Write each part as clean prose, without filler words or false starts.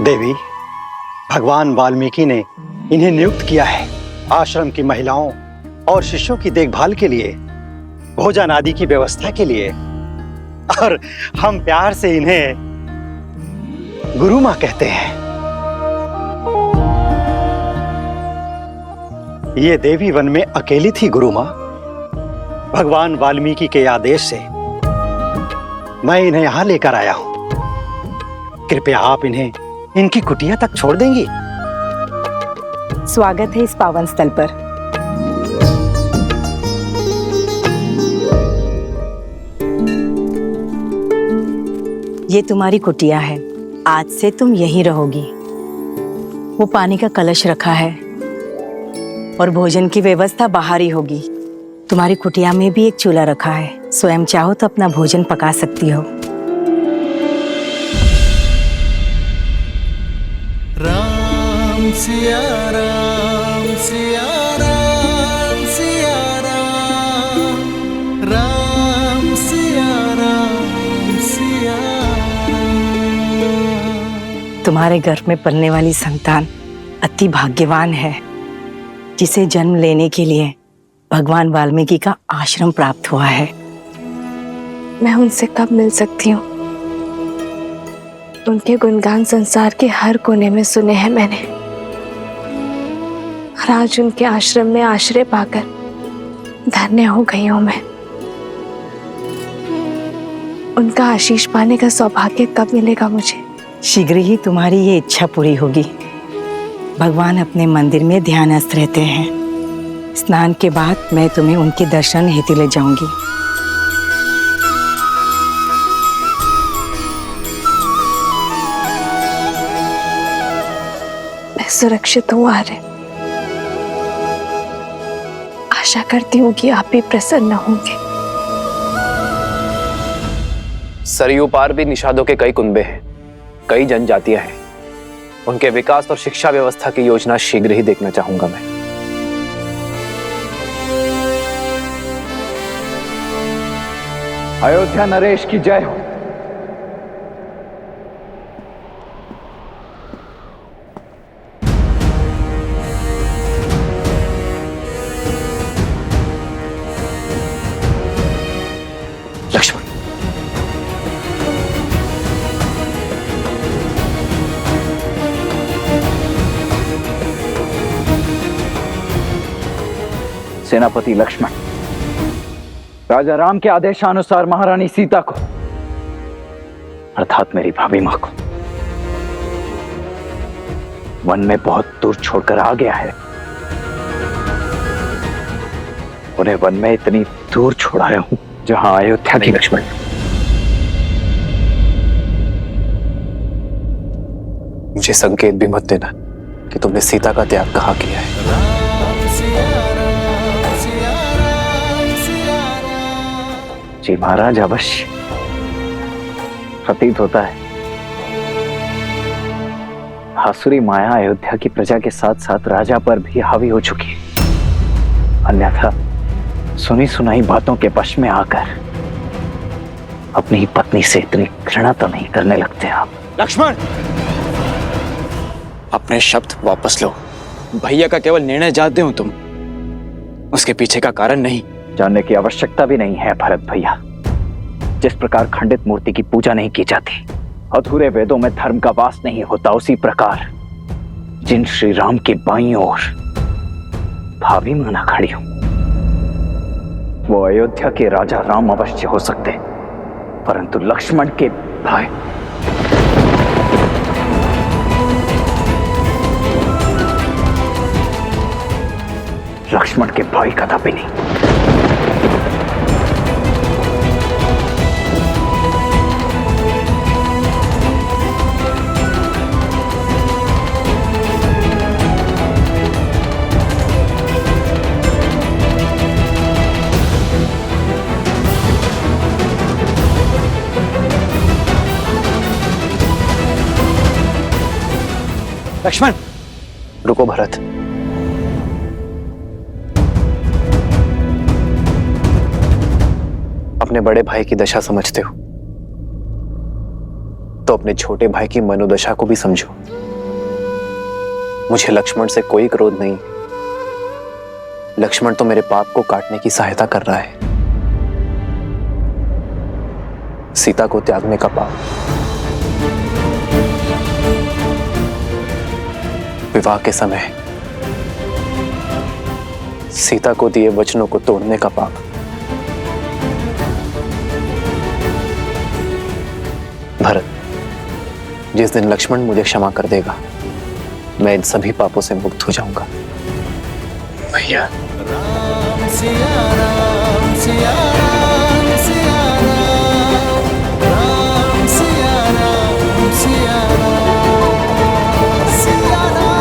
देवी, भगवान वाल्मीकि ने इन्हें नियुक्त किया है आश्रम की महिलाओं और शिष्यों की देखभाल के लिए, भोजन आदि की व्यवस्था के लिए, और हम प्यार से इन्हें गुरु मां कहते हैं। ये देवी वन में अकेली थी गुरु मां। भगवान वाल्मीकि के आदेश से मैं इन्हें यहां लेकर आया हूं। कृपया आप इन्हें इनकी कुटिया तक छोड़ देंगी? स्वागत है इस पावन स्थल पर। ये तुम्हारी कुटिया है, आज से तुम यहीं रहोगी। वो पानी का कलश रखा है और भोजन की व्यवस्था बाहर ही होगी। तुम्हारी कुटिया में भी एक चूल्हा रखा है, स्वयं चाहो तो अपना भोजन पका सकती हो। राम सिया राम सिया राम सिया राम, राम सिया राम सिया राम। तुम्हारे घर में पलने वाली संतान अति भाग्यवान है, जिसे जन्म लेने के लिए भगवान वाल्मीकि का आश्रम प्राप्त हुआ है। मैं उनसे कब मिल सकती हूँ? उनके गुणगान संसार के हर कोने में सुने हैं मैंने, और आज उनके आश्रम में आश्रय पाकर धन्य हो गई हूँ मैं। उनका आशीष पाने का सौभाग्य कब मिलेगा मुझे? शीघ्र ही तुम्हारी ये इच्छा पूरी होगी। भगवान अपने मंदिर में ध्यानस्थ रहते हैं। स्नान के बाद मैं तुम्हें उनके दर्शन हेतु ले जाऊंगी। मैं सुरक्षित हूँ आर्य। आशा करती हूँ कि आप भी प्रसन्न होंगे। सरयू पार भी निषादों के कई कुनबे हैं, कई जनजातियां हैं। उनके विकास और शिक्षा व्यवस्था की योजना शीघ्र ही देखना चाहूंगा मैं। अयोध्या नरेश की जय हो। लक्ष्मण, सेनापति लक्ष्मण, राजा राम के आदेशानुसार महारानी सीता को, अर्थात मेरी भाभी मां को, वन में बहुत दूर छोड़कर आ गया है। उन्हें वन में इतनी दूर छोड़ाया हूं जहां अयोध्या की। लक्ष्मण, मुझे संकेत भी मत देना कि तुमने सीता का त्याग कहाँ किया है। जी महाराज, अवश्य। प्रतीत होता है आसुरी माया अयोध्या की प्रजा के साथ साथ राजा पर भी हावी हो चुकी है। अन्यथा सुनी सुनाई बातों के वश में आकर अपनी ही पत्नी से इतनी घृणा तो नहीं करने लगते आप। लक्ष्मण, अपने शब्द वापस लो। भैया का केवल निर्णय जानते हो तुम, उसके पीछे का कारण नहीं। जानने की आवश्यकता भी नहीं है भरत भैया। जिस प्रकार खंडित मूर्ति की पूजा नहीं की जाती, अधूरे वेदों में धर्म का वास नहीं होता, उसी प्रकार जिन श्री राम की बाईं ओर भाभी माना खड़ी हूं, वो अयोध्या के राजा राम अवश्य हो सकते, परंतु लक्ष्मण के भाई कदापि नहीं। लक्ष्मण, रुको भरत। अपने बड़े भाई की दशा समझते हो। तो अपने छोटे भाई की मनोदशा को भी समझो। मुझे लक्ष्मण से कोई क्रोध नहीं। लक्ष्मण तो मेरे पाप को काटने की सहायता कर रहा है। सीता को त्यागने का पाप, विवाह के समय सीता को दिए वचनों को तोड़ने का पाप, भरत, जिस दिन लक्ष्मण मुझे क्षमा कर देगा मैं इन सभी पापों से मुक्त हो जाऊंगा। भैया राम सिया राम सिया राम सिया राम, राम सिया राम सिया राम सिया राम।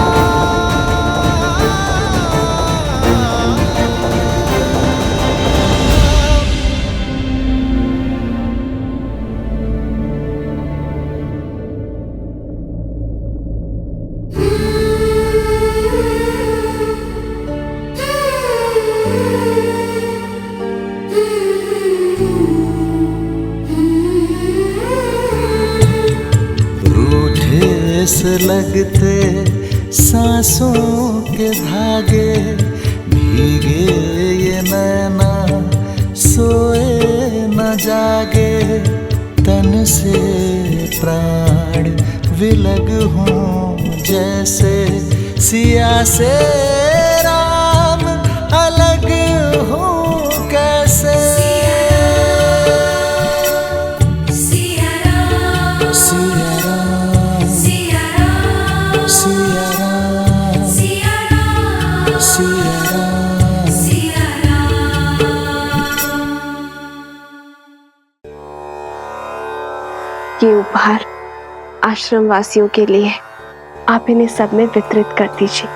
रूठे से लगते सांसों के धागे, भीगे ये नैना सोए न जागे, तन से प्राण विलग हों जैसे सिया से राम अलग हो कैसे। सिया राम सिया राम सिया राम सिया राम सिया राम सिया राम। ये उपहार आश्रम वासियों के लिए आप इन्हें सब में वितरित कर दीजिए।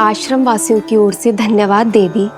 आश्रम वासियों की ओर से धन्यवाद देवी।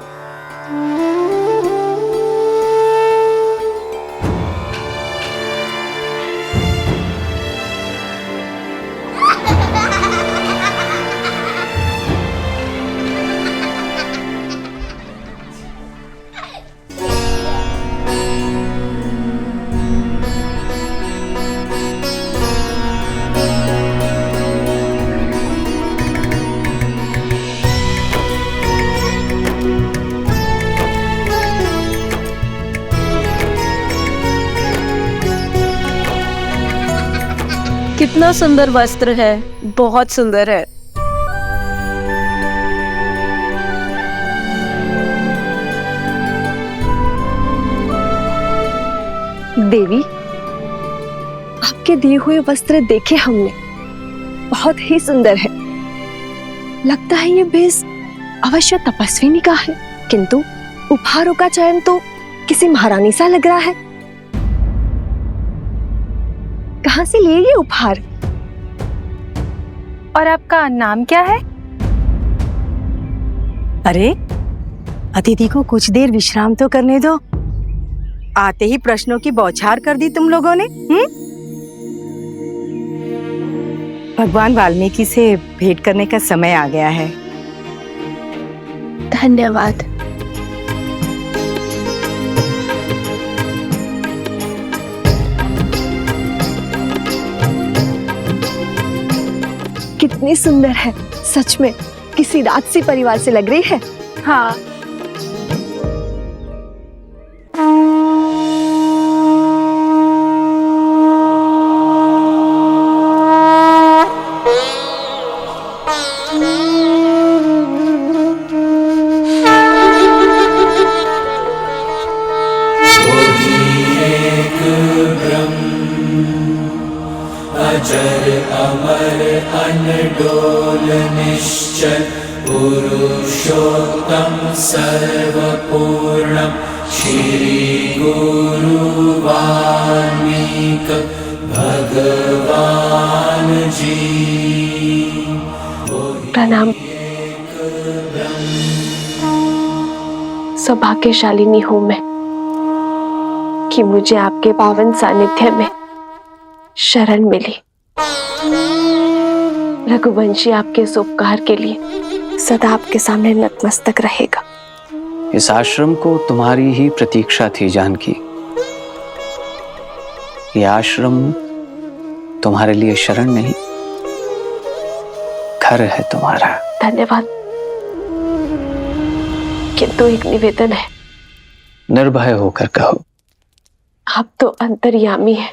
कितना सुंदर वस्त्र है, बहुत सुंदर है। देवी, आपके दिए हुए वस्त्र देखे हमने, बहुत ही सुंदर है। लगता है ये भेष अवश्य तपस्विनी का है, किंतु उपहारों का चयन तो किसी महारानी सा लग रहा है। कहां से लिए ये उपहार? और आपका नाम क्या है? अरे, अतिथि को कुछ देर विश्राम तो करने दो। आते ही प्रश्नों की बौछार कर दी तुम लोगों ने। भगवान वाल्मीकि से भेंट करने का समय आ गया है। धन्यवाद। कितनी सुंदर है, सच में किसी राजसी परिवार से लग रही है। हाँ। अजर अमर अनडोल निश्चल पुरुषोत्तम सर्वपूर्णम श्री गुरु वाल्मीकि भगवान जी। प्रणाम। सौभाग्यशालिनी हूं मैं कि मुझे आपके पावन सानिध्य में शरण मिली। रघुवंशी आपके इस उपकार के लिए सदा आपके सामने नतमस्तक रहेगा। इस आश्रम को तुम्हारी ही प्रतीक्षा थी जानकी। ये आश्रम तुम्हारे लिए शरण नहीं, घर है तुम्हारा। धन्यवाद, किंतु एक निवेदन है। निर्भय होकर कहो। आप तो अंतर्यामी है,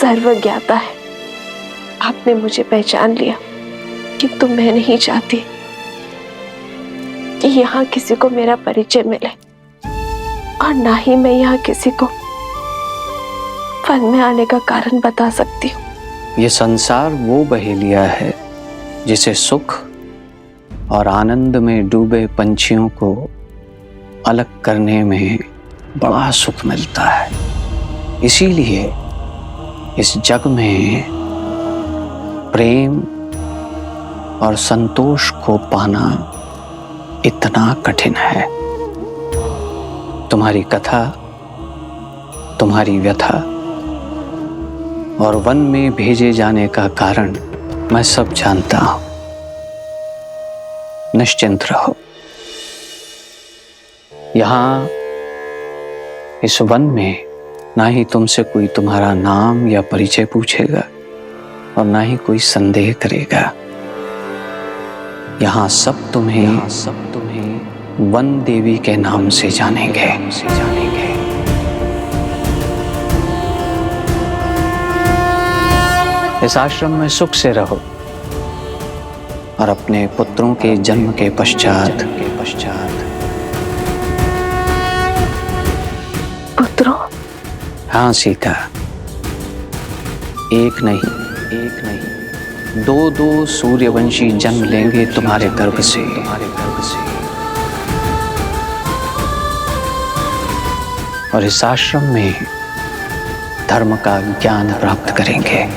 सर्वज्ञाता है। आपने मुझे पहचान लिया, किंतु मैं नहीं चाहती कि यहाँ किसी को मेरा परिचय मिले, और ना ही मैं यहाँ किसी को वन में आने का कारण बता सकती हूँ। ये संसार वो बहेलिया है जिसे सुख और आनंद में डूबे पंछियों को अलग करने में बड़ा सुख मिलता है। इसीलिए इस जग में प्रेम और संतोष को पाना इतना कठिन है। तुम्हारी कथा, तुम्हारी व्यथा और वन में भेजे जाने का कारण मैं सब जानता हूं। निश्चिंत रहो। यहां इस वन में ना ही तुमसे कोई तुम्हारा नाम या परिचय पूछेगा और ना ही कोई संदेह करेगा। यहां सब तुम्हें वन देवी के नाम से जानेंगे। इस आश्रम में सुख से रहो और अपने पुत्रों के जन्म के पश्चात पुत्रों? हाँ सीता, एक नहीं दो सूर्यवंशी जन्म लेंगे तुम्हारे गर्भ से। और इस आश्रम में धर्म का ज्ञान प्राप्त करेंगे।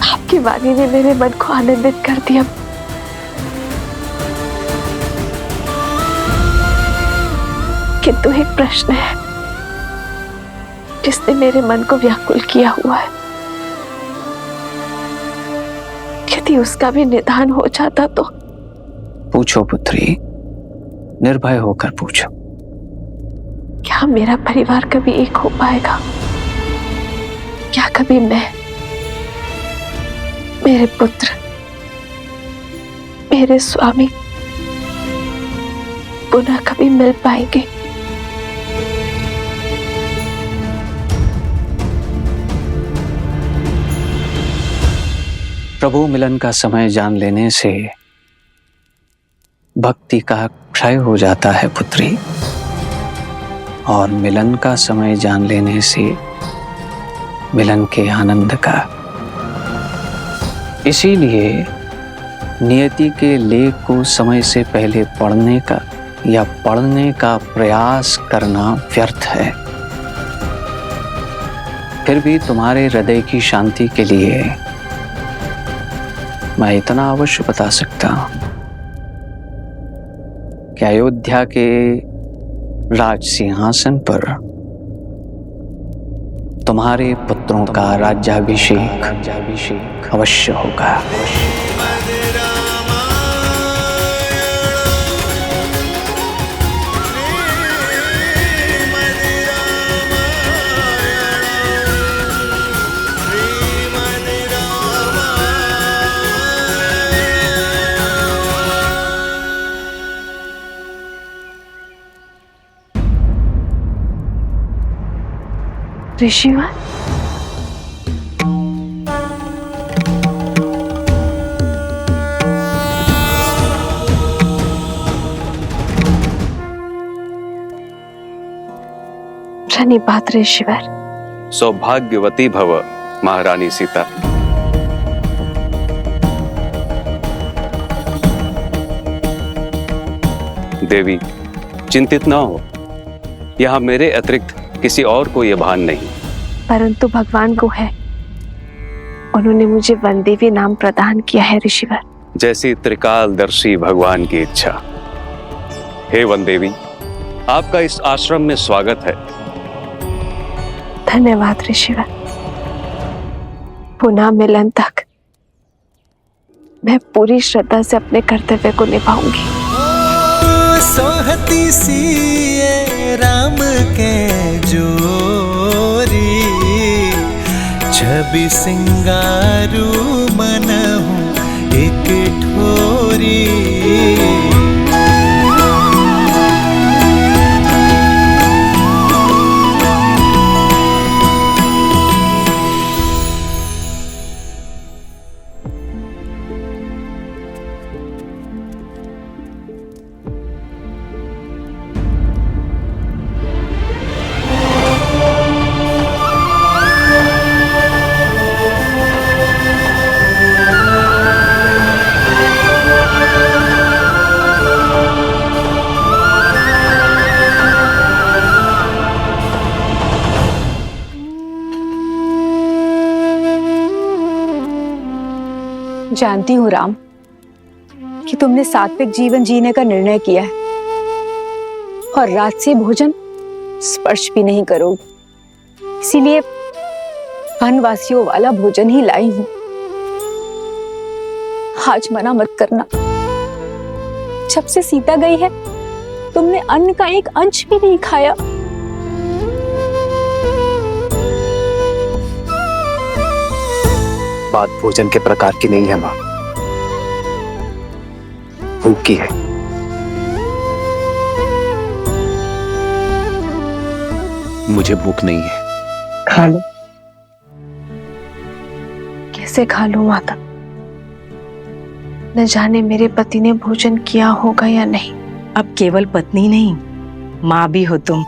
आपकी वाणी ने मेरे मन को आनंदित कर दिया। किंतु एक प्रश्न है जिसने मेरे मन को व्याकुल किया हुआ है। यदि उसका भी निदान हो जाता तो। पूछो पुत्री, निर्भय होकर पूछो। क्या मेरा परिवार कभी एक हो पाएगा? क्या कभी मैं, मेरे पुत्र, मेरे स्वामी पुनः कभी मिल पाएंगे? प्रभु मिलन का समय जान लेने से भक्ति का क्षय हो जाता है पुत्री, और मिलन का समय जान लेने से मिलन के आनंद का। इसीलिए नियति के लेख को समय से पहले पढ़ने का या पढ़ने का प्रयास करना व्यर्थ है। फिर भी तुम्हारे हृदय की शांति के लिए मैं इतना अवश्य बता सकता हूं कि अयोध्या के राज सिंहासन पर तुम्हारे पुत्रों का राज्याभिषेक अवश्य होगा। ऋषिवर, धन्यवाद ऋषिवर। सौभाग्यवती भव महारानी सीता। देवी चिंतित न हो, यहाँ मेरे अतिरिक्त किसी और को यह भान नहीं। परंतु भगवान को है, उन्होंने मुझे वनदेवी नाम प्रदान किया है ऋषिवर। जैसी त्रिकालदर्शी भगवान की इच्छा। हे वनदेवी, आपका इस आश्रम में स्वागत है। धन्यवाद ऋषिवर। पुनः मिलन तक मैं पूरी श्रद्धा से अपने कर्तव्य को निभाऊंगी। सोहती सी ये राम के जोरी, छवि सिंगारू मन हूँ एक ठोरी। जानती हूँ राम कि तुमने सात्विक जीवन जीने का निर्णय किया है और राजसी भोजन स्पर्श भी नहीं करोगे, इसीलिए वनवासियों वाला भोजन ही लाई हूँ। आज मना मत करना। जब से सीता गई है तुमने अन्न का एक अंश भी नहीं खाया। बात भोजन के प्रकार की नहीं है माँ, भूख की है। मुझे भूख नहीं है। खा लो। कैसे खा लूं माता? न जाने मेरे पति ने भोजन किया होगा या नहीं। अब केवल पत्नी नहीं, माँ भी हो तुम।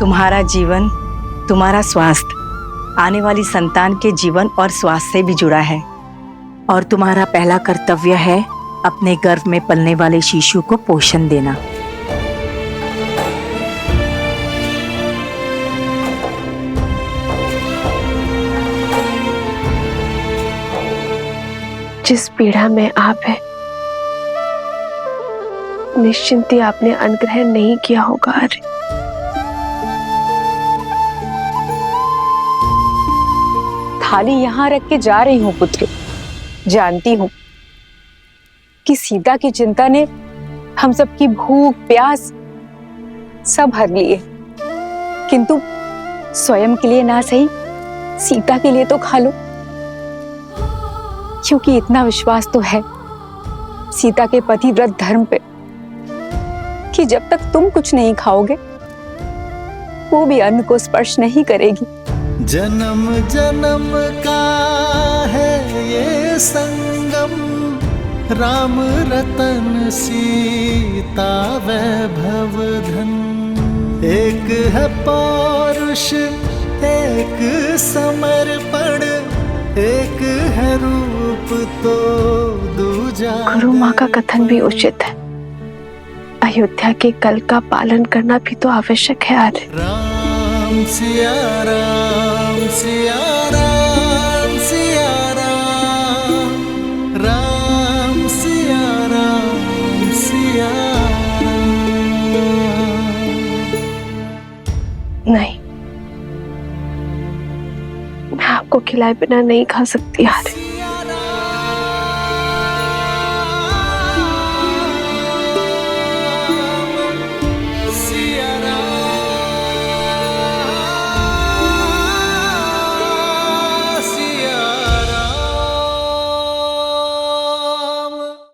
तुम्हारा जीवन, तुम्हारा स्वास्थ्य आने वाली संतान के जीवन और स्वास्थ्य से भी जुड़ा है, और तुम्हारा पहला कर्तव्य है अपने गर्भ में पलने वाले शिशु को पोषण देना। जिस पीड़ा में आप है, निश्चिंत ही आपने अनुग्रह नहीं किया होगा। अरे थाली यहां रख के जा रही हूं पुत्र। जानती हूं कि सीता की चिंता ने हम सबकी भूख प्यास सब हर लिए, किंतु स्वयं के लिए ना सही, सीता के लिए तो खा लो, क्योंकि इतना विश्वास तो है सीता के पतिव्रत धर्म पे कि जब तक तुम कुछ नहीं खाओगे वो भी अन्न को स्पर्श नहीं करेगी। जन्म जन्म का है ये संगम, राम रतन सीता वैभव धन। एक है पौरुष एक समर्पण, एक है रूप तो दूजा। गुरु माँ का कथन भी उचित है, अयोध्या के कल का पालन करना भी तो आवश्यक है। आर्य राम सिया राम सिया राम सिया राम, राम सिया राम सिया राम। नहीं, मैं आपको खिलाए बिना नहीं खा सकती। आर्य